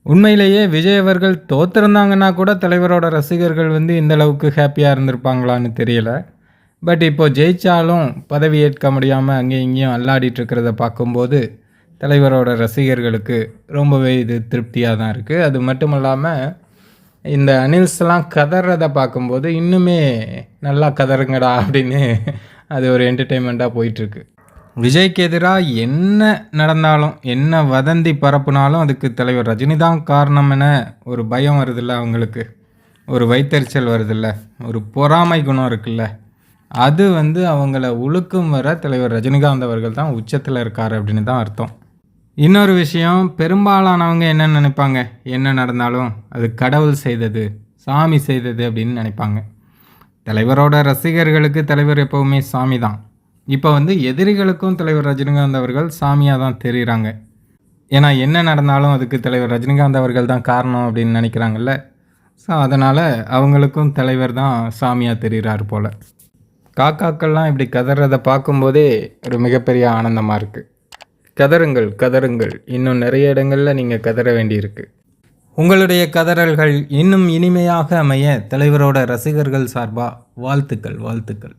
உண்மையிலேயே விஜய் அவர்கள் தோத்திருந்தாங்கன்னா கூட தலைவரோட ரசிகர்கள் இந்த இந்த அளவுக்கு ஹேப்பியாக இருந்திருப்பாங்களான்னு தெரியல. பட் இப்போ ஜெயிச்சாலும் பதவி ஏற்க முடியாமல் அங்கேயும் இங்கேயும் அல்லாடிட்டு இருக்கிறத பார்க்கும்போது தலைவரோட ரசிகர்களுக்கு ரொம்பவே இது திருப்தியாக தான் இருக்குது. அது மட்டும் இல்லாமல் இந்த அனில்ஸ்லாம் கதறதை பார்க்கும்போது இன்னுமே நல்லா கதறுங்கடா அப்படின்னு அது ஒரு என்டர்டெயின்மெண்ட்டாக போயிட்டுருக்கு. விஜய்க்கு எதிராக என்ன நடந்தாலும் என்ன வதந்தி பரப்புனாலும் அதுக்கு தலைவர் ரஜினி தான் காரணம் என ஒரு பயம் வருதில்ல அவங்களுக்கு, ஒரு வைத்தறிச்சல் வருதில்ல, ஒரு பொறாமை குணம் இருக்குல்ல, அது அவங்கள உழுக்கும் வர தலைவர் ரஜினிகாந்த் அவர்கள் தான் உச்சத்தில் இருக்கார் அப்படின்னு தான் அர்த்தம். இன்னொரு விஷயம், பெரும்பாலானவங்க என்ன நினைப்பாங்க, என்ன நடந்தாலும் அது கடவுள் செய்தது, சாமி செய்தது அப்படின்னு நினைப்பாங்க. தலைவரோட ரசிகர்களுக்கு தலைவர் எப்போவுமே சாமி தான். இப்போ எதிரிகளுக்கும் தலைவர் ரஜினிகாந்த் அவர்கள் சாமியாக தான் தெரியுறாங்க. ஏன்னா என்ன நடந்தாலும் அதுக்கு தலைவர் ரஜினிகாந்த் அவர்கள் தான் காரணம் அப்படின்னு நினைக்கிறாங்கல்ல. ஸோ அதனால் அவங்களுக்கும் தலைவர் தான் சாமியாக தெரிகிறார் போல். காக்காக்கள்லாம் இப்படி கதறதை பார்க்கும்போதே ஒரு மிகப்பெரிய ஆனந்தமாக இருக்குது. கதறுங்கள் கதறுங்கள், இன்னும் நிறைய இடங்களில் நீங்கள் கதற வேண்டியிருக்கு. உங்களுடைய கதறல்கள் இன்னும் இனிமையாக அமைய தலைவரோட ரசிகர்கள் சார்பாக வாழ்த்துக்கள் வாழ்த்துக்கள்.